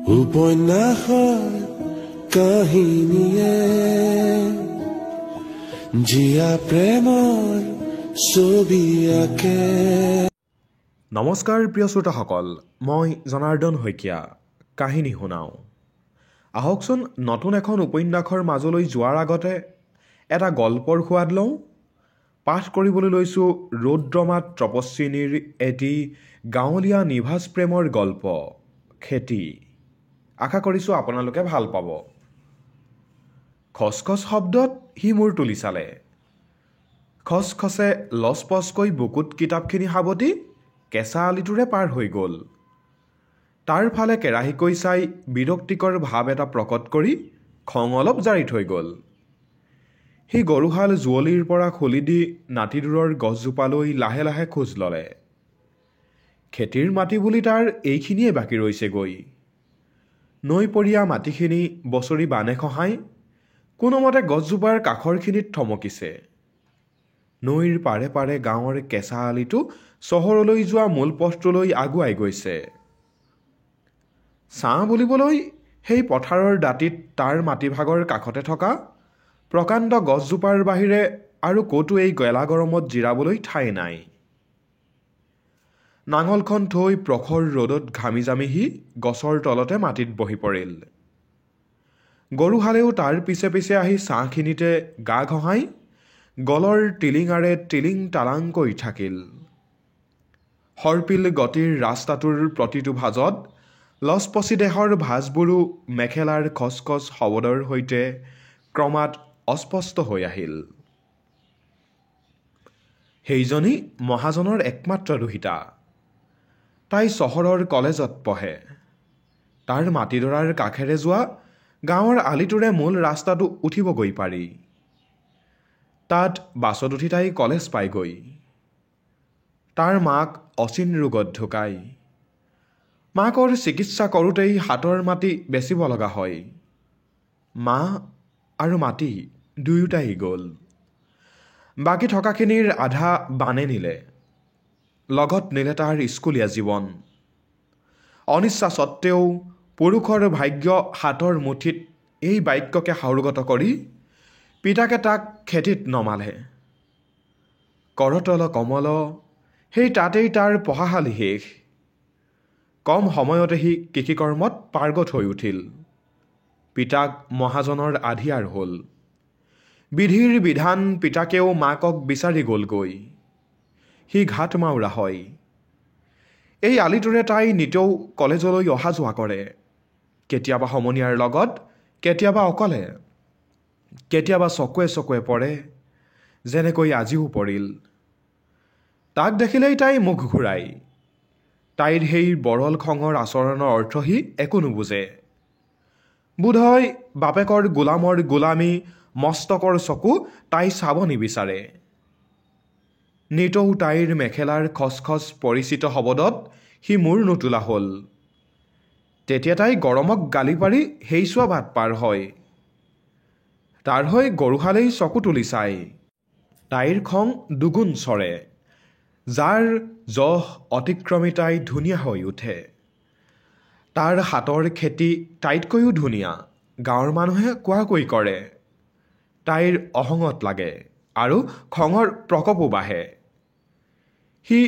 উপন্যাসৰ কাহিনীয়ে জিয়া প্ৰেমৰ ছবি আঁকে। নমস্কাৰ প্ৰিয় শ্ৰোতাসকল, মই জনাৰ্দন শইকীয়া কাহিনী শুনাওঁ। আহকচোন নতুন এখন উপন্যাসৰ মাজলৈ যোৱাৰ আগতে এটা গল্পৰ সোৱাদ লওঁ। পাঠ কৰিবলৈ লৈছোঁ ৰৌদ্ৰমাত তপস্বিনীৰ এটি গাঁৱলীয়া নিভাঁজ প্ৰেমৰ গল্প খেতি। আশা কৰিছোঁ আপোনালোকে ভাল পাব। খচখচ শব্দত সি মূৰ তুলি চালে। খচখচে লচপচকৈ বুকুত কিতাপখিনি সাৱটি কেঁচা আলিটোৰে পাৰ হৈ গ'ল। তাৰ ফালে কেৰাহীকৈ চাই বিৰক্তিকৰ ভাৱ এটা প্ৰকট কৰি খং অলপ জাৰি থৈ গ'ল। সি গৰুহাল যুঁৱলিৰ পৰা খুলি দি নাতিদূৰৰ গছজোপালৈ লাহে লাহে খোজ ল'লে। খেতিৰ মাটি বুলি তাৰ এইখিনিয়ে বাকী ৰৈছেগৈ। নৈপৰীয়া মাটিখিনি বছৰি বানে খহাই কোনোমতে গছজোপাৰ কাষৰখিনিত থমকিছে। নৈৰ পাৰে পাৰে গাঁৱৰ কেঁচা আলিটো চহৰলৈ যোৱা মূল পথটোলৈ আগুৱাই গৈছে। ছাঁ বুলিবলৈ সেই পথাৰৰ দাঁতিত তাৰ মাটিভাগৰ কাষতে থকা প্ৰকাণ্ড গছজোপাৰ বাহিৰে আৰু ক'তো এই গেলা গৰমত জিৰাবলৈ ঠাই নাই। নাঙলখন থৈ প্ৰখৰ ৰ'দত ঘামি জামি সি গছৰ তলতে মাটিত বহি পৰিল। গৰুহালেও তাৰ পিছে পিছে আহি ছাঁখিনিতে গা ঘঁহাই গলৰ টিলিঙাৰে টিলিং টালাং কৰি থাকিল। সৰ্পিল গতিৰ ৰাস্তাটোৰ প্ৰতিটো ভাঁজত লচপচি দেহৰ ভাঁজবোৰো মেখেলাৰ খচখচ শব্দৰ সৈতে ক্ৰমাৎ অস্পষ্ট হৈ আহিল। সেইজনী মহাজনৰ একমাত্ৰ দুহিতা। তাই চহৰৰ কলেজত পঢ়ে। তাৰ মাটিডৰাৰ কাষেৰে যোৱা গাঁৱৰ আলিটোৰে মূল ৰাস্তাটো উঠিবগৈ পাৰি। তাত বাছত উঠি তাই কলেজ পায়গৈ। তাৰ মাক অচিন ৰোগত ঢুকায়। মাকৰ চিকিৎসা কৰোঁতেই হাতৰ মাটি বেচিব লগা হয়। মা আৰু মাটি দুয়োটাই গ'ল। বাকী থকাখিনিৰ আধা বানে নিলে। লগত নিলে তাৰ স্কুলীয়া জীৱন। অনিচ্ছা সত্ত্বেও পুৰুষৰ ভাগ্য হাতৰ মুঠিত এই বাক্যকে সাৰোগত কৰি পিতাকে তাক খেতিত নমালে। কৰতল কমল সেই তাতেই তাৰ পঢ়াশালী শেষ। কম সময়তে সি কৃষিকৰ্মত পাৰ্গত হৈ উঠিল। পিতাক মহাজনৰ আধিয়াৰ হ'ল। বিধিৰ বিধান পিতাকেও মাকক বিচাৰি গ'লগৈ। সি ঘাট মাউৰা হয়। এই আলিটোৰে তাই নিতৌ কলেজলৈ অহা যোৱা কৰে। কেতিয়াবা সমনীয়াৰ লগত, কেতিয়াবা অকলে, কেতিয়াবা চকুৱে চকুৱে পৰে, যেনেকৈ আজিও পৰিল। তাক দেখিলেই তাই মুখ ঘূৰাই। তাইৰ সেই বৰল খঙৰ আচৰণৰ অৰ্থ সি একো নুবুজে। বোধহয় বাপেকৰ গোলামৰ গোলামী মস্তকৰ চকু তাই চাব নিবিচাৰে। নিতৌ তাইৰ মেখেলাৰ খচখচ পৰিচিত শব্দত সি মূৰ নোতোলা হ'ল। তেতিয়া তাই গৰমক গালি পাৰি সেইচোৱা বাট পাৰ হয়। তাৰ হৈ গৰুহালেই চকু তুলি চায়। তাইৰ খং দুগুণ চৰে। যাৰ জহ অতিক্ৰমি তাই ধুনীয়া হৈ উঠে। তাৰ হাতৰ খেতি তাইতকৈও ধুনীয়া গাঁৱৰ মানুহে কোৱাকৈ কৰে। তাইৰ অহঙত লাগে আৰু খঙৰ প্ৰকোপো বাঢ়ে। সি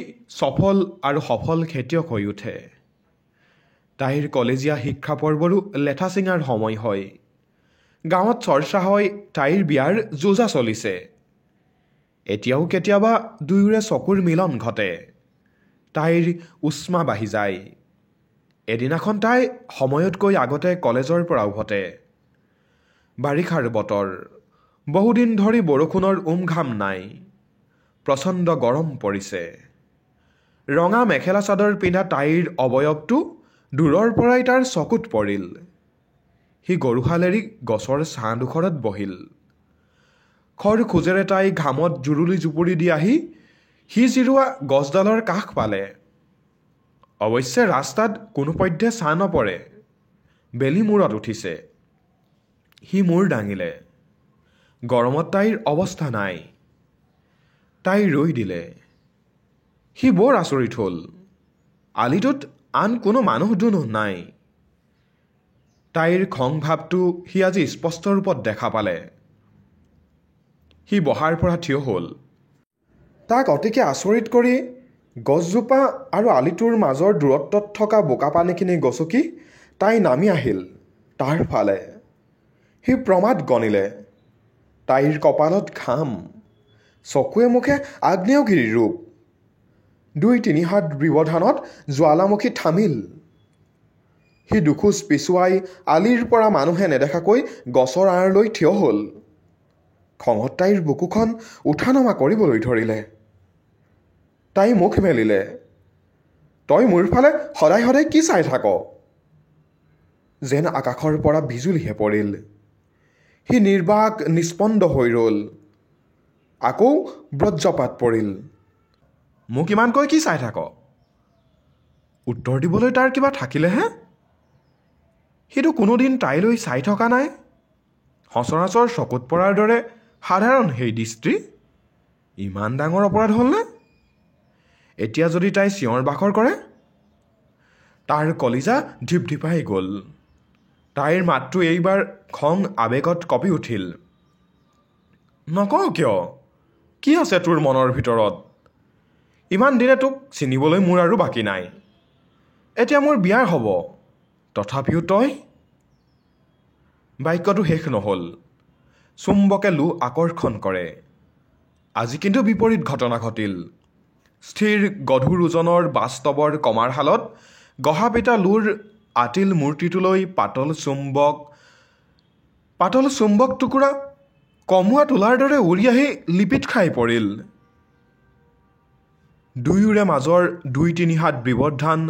সফল আৰু সফল খেতিয়ক হৈ উঠে। তাইৰ কলেজীয়া শিক্ষা পৰ্বৰো লেঠা চিঙাৰ সময় হয়। গাঁৱত চৰ্চা হয় তাইৰ বিয়াৰ যোজা চলিছে। এতিয়াও কেতিয়াবা দুয়োৰে চকুৰ মিলন ঘটে। তাইৰ উষ্মা বাঢ়ি যায়। এদিনাখন তাই সময়তকৈ আগতে কলেজৰ পৰা উভতে। বাৰিষাৰ বতৰ। বহুদিন ধৰি বৰষুণৰ উমঘাম নাই। প্ৰচণ্ড গৰম পৰিছে। ৰঙা মেখেলা চাদৰ পিন্ধা তাইৰ অৱয়ৱটো দূৰৰ পৰাই তাৰ চকুত পৰিল। সি গৰুহাল এৰি গছৰ ছাঁডোখৰত বহিল। খৰ খোজেৰে তাই ঘামত জুৰুলি জুপুৰি দি আহি সি জিৰোৱা গছডালৰ কাষ পালে। অৱশ্যে ৰাস্তাত কোনোপধ্যে ছাঁ নপৰে। বেলি মূৰত উঠিছে। সি মূৰ দাঙিলে। গৰমত তাইৰ অৱস্থা নাই। তাই ৰৈ দিলে। সি বৰ আচৰিত হ'ল। আলিটোত আন কোনো মানুহ দুনুহ নাই। তাইৰ খং ভাৱটো সি আজি স্পষ্ট ৰূপত দেখা পালে। সি বহাৰ পৰা থিয় হ'ল। তাক অতিকে আচৰিত কৰি গছজোপা আৰু আলিটোৰ মাজৰ দূৰত্বত থকা বোকা পানীখিনি গচকি তাই নামি আহিল তাৰ ফালে। সি প্ৰমাদ গণিলে। তাইৰ কপালত ঘাম, চকুৱে মুখে আগ্নেয়গিৰিৰ ৰূপ। 2-3 হাত ব্যৱধানত জ্বালামুখী থামিল। সি দুখোজ পিছুৱাই আলিৰ পৰা মানুহে নেদেখাকৈ গছৰ আঁৰলৈ থিয় হ'ল। খঙত তাইৰ বুকুখন উঠা নমা কৰিবলৈ ধৰিলে। তাই মুখ মেলিলে। তই মোৰ ফালে সদায় সদায় কি চাই থাক? যেন আকাশৰ পৰা বিজুলীহে পৰিল। সি নিৰ্বাক নিস্পন্দ হৈ ৰ'ল। আকৌ বজ্ৰপাত পৰিল। মোক ইমানকৈ কি চাই থাক? উত্তৰ দিবলৈ তাৰ কিবা থাকিলেহে। সিটো কোনোদিন তাইলৈ চাই থকা নাই। সচৰাচৰ চকুত পৰাৰ দৰে সাধাৰণ সেই দৃষ্টি। ইমান ডাঙৰ অপৰাধ হ'লনে? এতিয়া যদি তাই চিঞৰ বাখৰ কৰে? তাৰ কলিজা ঢিপঢিপাই গ'ল। তাইৰ মাতটো এইবাৰ খং আৱেগত কঁপি উঠিল। নকওঁ কিয়? কি আছে তোৰ মনৰ ভিতৰত? ইমান দিনে তোক চিনিবলৈ মোৰ আৰু বাকী নাই। এতিয়া মোৰ বিয়া হ'ব, তথাপিও তই? বাক্যটো শেষ নহ'ল। চুম্বকে লো আকৰ্ষণ কৰে। আজি কিন্তু বিপৰীত ঘটনা ঘটিল। স্থিৰ গধুৰ ওজনৰ বাস্তৱৰ কমাৰশালত গঢ়া পিতা লোৰ আতিল মূৰ্তিটোলৈ পাতল চুম্বক টুকুৰা কমোৱা তোলাৰ দৰে উৰি আহি লিপিত খাই পৰিল। দুয়োৰে মাজৰ 2-3 হাত ব্যৱধান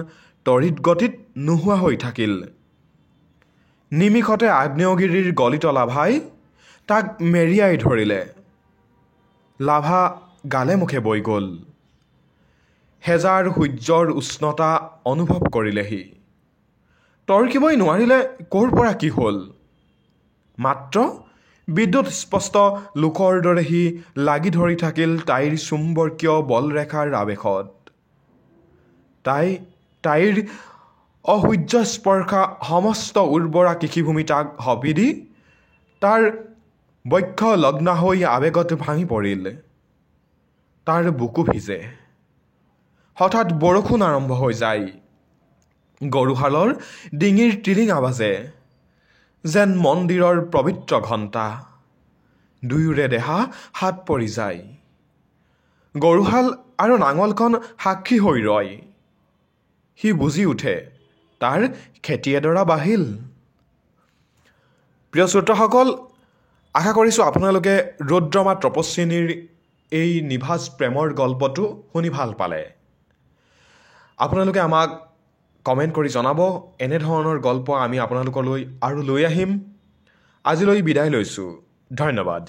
তড়িৎ গতিত নোহোৱা হৈ থাকিল। নিমিষতে আগ্নেয়গিৰিৰ গলিত লাভাই তাক মেৰিয়াই ধৰিলে। লাভা গালে মুখে বৈ গ'ল। হেজাৰ সূৰ্যৰ উষ্ণতা অনুভৱ কৰিলে সি। তৰ্কিবই নোৱাৰিলে ক'ৰ পৰা কি হ'ল। মাত্ৰ বিদ্যুৎ স্পষ্ট লোকৰ দৰে সি লাগি ধৰি থাকিল তাইৰ চুম্বকীয় বলৰেখাৰ আৱেশত। তাইৰ অসূৰ্যস্পৰ্শা সমস্ত উৰ্বৰা কৃষিভূমি তাক সঁপি দি তাৰ বক্ষ লগ্না হৈ আৱেগত ভাঙি পৰিল। তাৰ বুকু ভিজে। হঠাৎ বৰষুণ আৰম্ভ হৈ যায়। গৰুহালৰ ডিঙিৰ টিলিঙা বাজে যেন মন্দিৰৰ পবিত্ৰ ঘণ্টা। দুয়োৰে দেহা হাত পৰি যায়। গৰুহাল আৰু নাঙলখন সাক্ষী হৈ ৰয়। সি বুজি উঠে তাৰ খেতি এডৰা বাঢ়িল। প্ৰিয় শ্ৰোতাসকল, আশা কৰিছোঁ আপোনালোকে ৰুদ্ৰমা তপস্বিনীৰ এই নিভাঁজ প্ৰেমৰ গল্পটো শুনি ভাল পালে। আপোনালোকে আমাক কমেণ্ট কৰি জনাব। এনেধৰণৰ গল্প আমি আপোনালোকলৈ আৰু লৈ আহিম। আজিলৈ বিদায় লৈছোঁ। ধন্যবাদ।